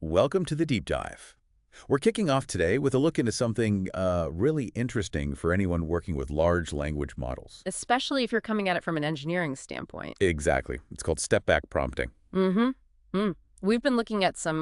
Welcome to the Deep Dive. We're kicking off today with a look into something really interesting for anyone working with large language models. Especially if you're coming at it from an engineering standpoint. Exactly. It's called step-back prompting. Mm-hmm. We've been looking at some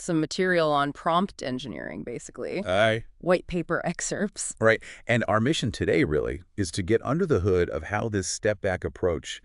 material on prompt engineering, basically. Aye. White paper excerpts. Right. And our mission today, really, is to get under the hood of how this step-back approach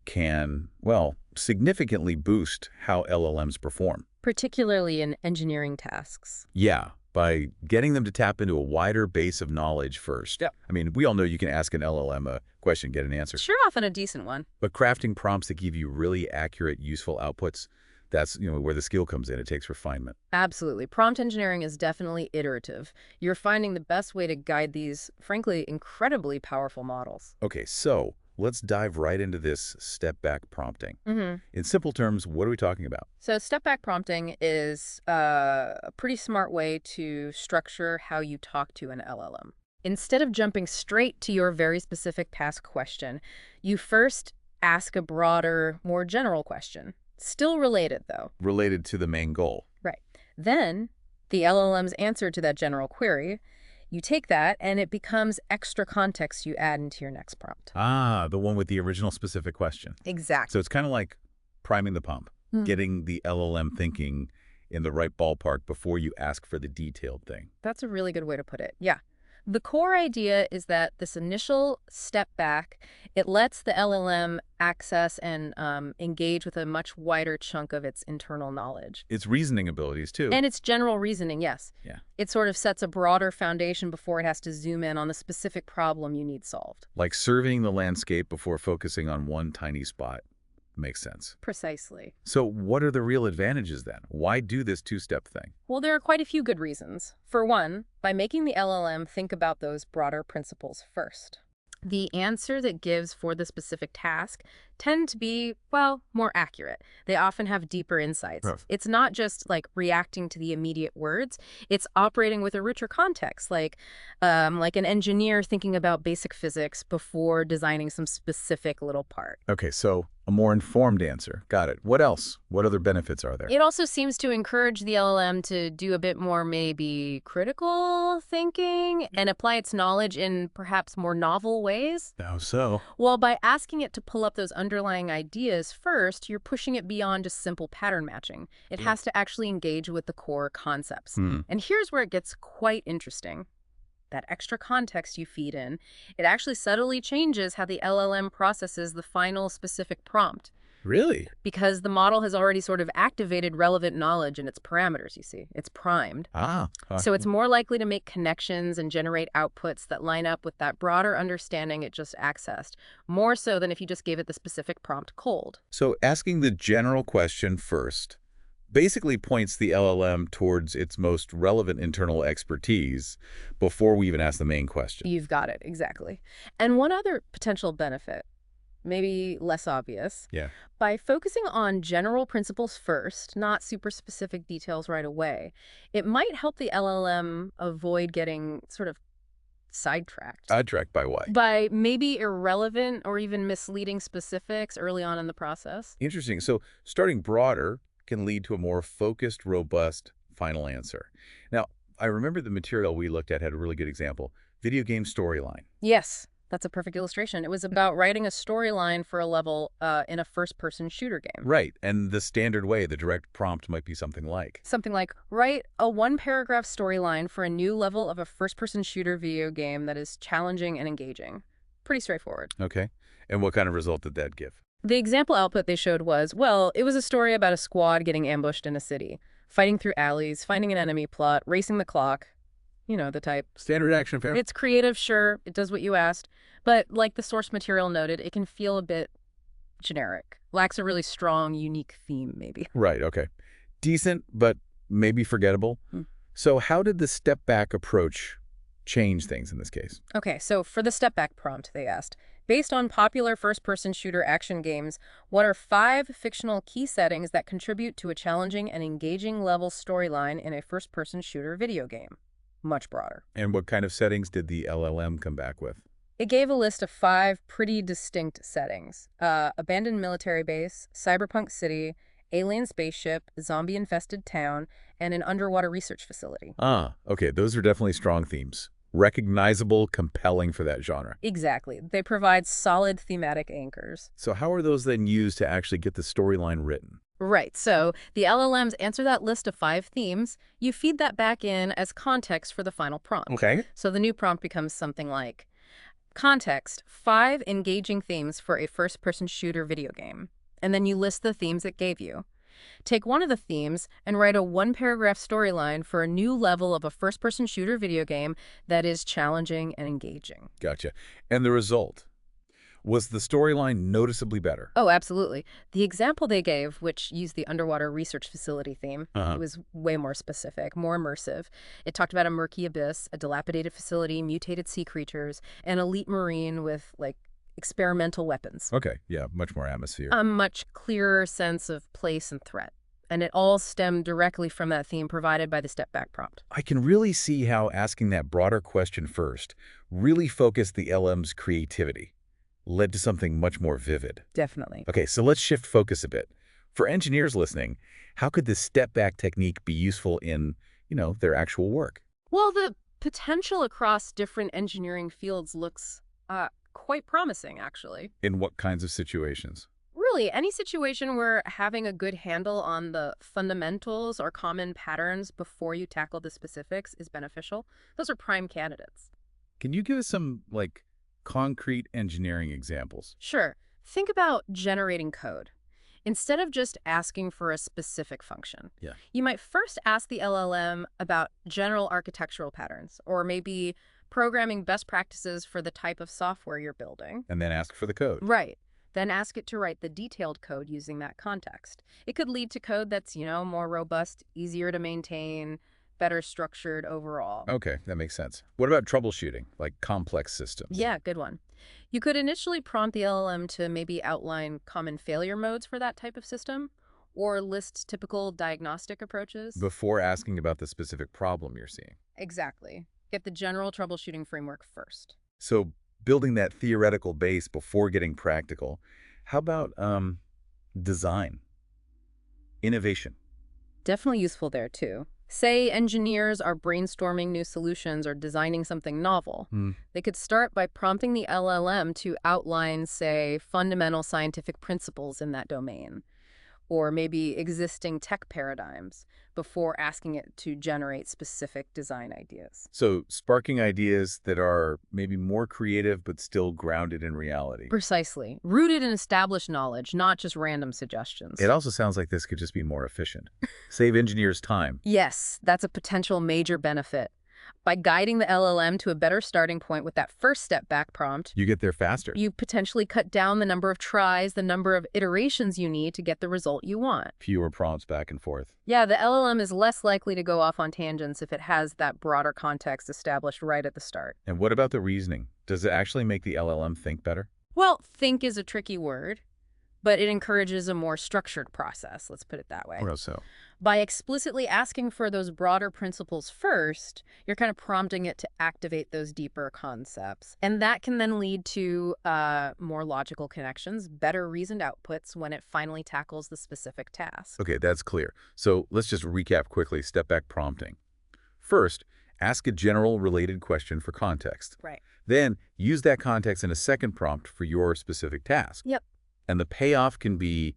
can, well, significantly boost how LLMs perform. Particularly in engineering tasks. Yeah, by getting them to tap into a wider base of knowledge first. Yeah. I mean, we all know you can ask an LLM a question, get an answer. Sure, often a decent one. But crafting prompts that give you really accurate, useful outputs, that's, where the skill comes in. It takes refinement. Absolutely. Prompt engineering is definitely iterative. You're finding the best way to guide these, frankly, incredibly powerful models. Okay, so let's dive right into this step-back prompting. In simple terms, what are we talking about? So step-back prompting is a pretty smart way to structure how you talk to an LLM. Instead of jumping straight to your very specific task question, you first ask a broader, more general question. Still related, though. Related to the main goal. Right. Then, the LLM's answer to that general query, you take that, and it becomes extra context you add into your next prompt. Ah, the one with the original specific question. Exactly. So it's kind of like priming the pump, getting the LLM thinking in the right ballpark before you ask for the detailed thing. That's a really good way to put it. Yeah. The core idea is that this initial step back, it lets the LLM access and engage with a much wider chunk of its internal knowledge. Its reasoning abilities, too. And its general reasoning, yes. Yeah. It sort of sets a broader foundation before it has to zoom in on the specific problem you need solved. Like surveying the landscape before focusing on one tiny spot. Makes sense. Precisely. So what are the real advantages then? Why do this two-step thing? Well, there are quite a few good reasons. For one, by making the LLM think about those broader principles first. The answer that gives for the specific task tend to be, well, more accurate. They often have deeper insights. Rough. It's not just like reacting to the immediate words. It's operating with a richer context, like an engineer thinking about basic physics before designing some specific little part. Okay, so a more informed answer. Got it. What else? What other benefits are there? It also seems to encourage the LLM to do a bit more maybe critical thinking and apply its knowledge in perhaps more novel ways. How so? Well, by asking it to pull up those underlying ideas first, you're pushing it beyond just simple pattern matching. It has to actually engage with the core concepts. And here's where it gets quite interesting. That extra context you feed in, it actually subtly changes how the LLM processes the final specific prompt. Really? Because the model has already sort of activated relevant knowledge in its parameters, you see. It's primed. So it's more likely to make connections and generate outputs that line up with that broader understanding it just accessed, more so than if you just gave it the specific prompt cold. So asking the general question first basically points the LLM towards its most relevant internal expertise before we even ask the main question. You've got it, exactly. And one other potential benefit, maybe less obvious. Yeah. By focusing on general principles first, not super specific details right away, it might help the LLM avoid getting sort of sidetracked. Sidetracked by what? By maybe irrelevant or even misleading specifics early on in the process. Interesting. So starting broader can lead to a more focused, robust final answer. Now, I remember the material we looked at had a really good example. Video game storyline. Yes. That's a perfect illustration. It was about writing a storyline for a level in a first-person shooter game. Right, and the standard way, the direct prompt might be something like. Something like, write a one-paragraph storyline for a new level of a first-person shooter video game that is challenging and engaging. Pretty straightforward. Okay, and what kind of result did that give? The example output they showed was, well, it was a story about a squad getting ambushed in a city, fighting through alleys, finding an enemy plot, racing the clock. You know, the type. Standard action fare. It's creative, sure. It does what you asked. But like the source material noted, it can feel a bit generic. Lacks a really strong, unique theme, maybe. Right, okay. Decent, but maybe forgettable. So how did the step-back approach change things in this case? Okay, so for the step-back prompt, they asked, based on popular first-person shooter action games, what are 5 fictional key settings that contribute to a challenging and engaging level storyline in a first-person shooter video game? Much broader. And what kind of settings did the LLM come back with? It gave a list of 5 pretty distinct settings. Abandoned military base, cyberpunk city, alien spaceship, zombie-infested town, and an underwater research facility. Ah, okay, those are definitely strong themes. Recognizable, compelling for that genre. Exactly. They provide solid thematic anchors. So how are those then used to actually get the storyline written? Right, so the LLMs answer that list of 5 themes. You feed that back in as context for the final prompt. Okay. So the new prompt becomes something like, context, 5 engaging themes for a first-person shooter video game. And then you list the themes it gave you. Take one of the themes and write a 1-paragraph storyline for a new level of a first-person shooter video game that is challenging and engaging. Gotcha. And the result? Was the storyline noticeably better? Oh, absolutely. The example they gave, which used the underwater research facility theme, it was way more specific, more immersive. It talked about a murky abyss, a dilapidated facility, mutated sea creatures, an elite marine with, like, experimental weapons. Okay, yeah, much more atmosphere. A much clearer sense of place and threat. And it all stemmed directly from that theme provided by the step back prompt. I can really see how asking that broader question first really focused the LM's creativity, led to something much more vivid. Definitely. Okay, so let's shift focus a bit. For engineers listening, how could this step-back technique be useful in, their actual work? Well, the potential across different engineering fields looks quite promising, actually. In what kinds of situations? Really, any situation where having a good handle on the fundamentals or common patterns before you tackle the specifics is beneficial. Those are prime candidates. Can you give us some, concrete engineering examples? Sure. Think about generating code. Instead of just asking for a specific function, you might first ask the LLM about general architectural patterns, or maybe programming best practices for the type of software you're building. And then ask for the code. Right. Then ask it to write the detailed code using that context. It could lead to code that's, more robust, easier to maintain, better structured overall. Okay, that makes sense. What about troubleshooting, like complex systems? Yeah, good one. You could initially prompt the LLM to maybe outline common failure modes for that type of system, or list typical diagnostic approaches. Before asking about the specific problem you're seeing. Exactly. Get the general troubleshooting framework first. So building that theoretical base before getting practical. How about design? Innovation? Definitely useful there, too. Say engineers are brainstorming new solutions or designing something novel. They could start by prompting the LLM to outline, say, fundamental scientific principles in that domain, or maybe existing tech paradigms, before asking it to generate specific design ideas. So sparking ideas that are maybe more creative but still grounded in reality. Precisely. Rooted in established knowledge, not just random suggestions. It also sounds like this could just be more efficient. Save engineers time. Yes, that's a potential major benefit. By guiding the LLM to a better starting point with that first step back prompt, You get there faster. you potentially cut down the number of tries, the number of iterations you need to get the result you want. Fewer prompts back and forth. Yeah, the LLM is less likely to go off on tangents if it has that broader context established right at the start. And what about the reasoning? Does it actually make the LLM think better? Well, think is a tricky word, but it encourages a more structured process, let's put it that way. Or so. By explicitly asking for those broader principles first, you're kind of prompting it to activate those deeper concepts. And that can then lead to more logical connections, better reasoned outputs when it finally tackles the specific task. Okay, that's clear. So let's just recap quickly step back prompting. First, ask a general related question for context. Right. Then use that context in a second prompt for your specific task. Yep. And the payoff can be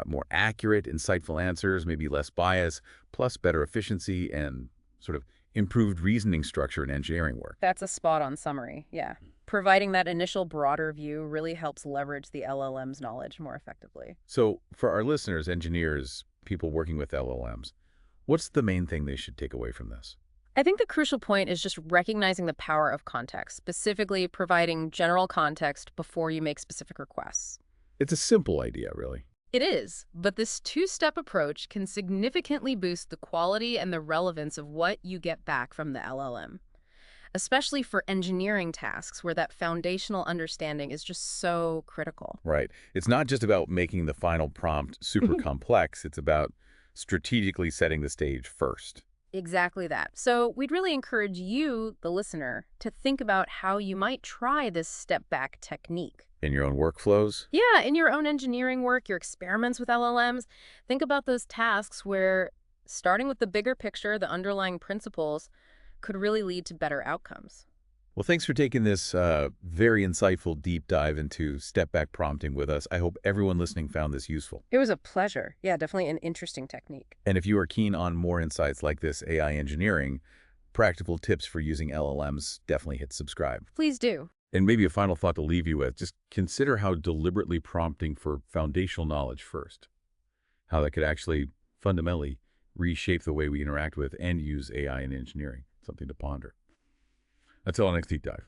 more accurate, insightful answers, maybe less bias, plus better efficiency and sort of improved reasoning structure in engineering work. That's a spot-on summary, yeah. Providing that initial broader view really helps leverage the LLM's knowledge more effectively. So for our listeners, engineers, people working with LLMs, what's the main thing they should take away from this? I think the crucial point is just recognizing the power of context, specifically providing general context before you make specific requests. It's a simple idea, really. It is, but this two-step approach can significantly boost the quality and the relevance of what you get back from the LLM, especially for engineering tasks where that foundational understanding is just so critical. Right. It's not just about making the final prompt super complex. It's about strategically setting the stage first. Exactly that. So we'd really encourage you, the listener, to think about how you might try this step-back technique. In your own workflows? Yeah, in your own engineering work, your experiments with LLMs, think about those tasks where starting with the bigger picture, the underlying principles, could really lead to better outcomes. Well, thanks for taking this very insightful deep dive into step-back prompting with us. I hope everyone listening found this useful. It was a pleasure. Yeah, definitely an interesting technique. And if you are keen on more insights like this AI engineering, practical tips for using LLMs, definitely hit subscribe. Please do. And maybe a final thought to leave you with, just consider how deliberately prompting for foundational knowledge first, how that could actually fundamentally reshape the way we interact with and use AI in engineering. Something to ponder. Until our next deep dive.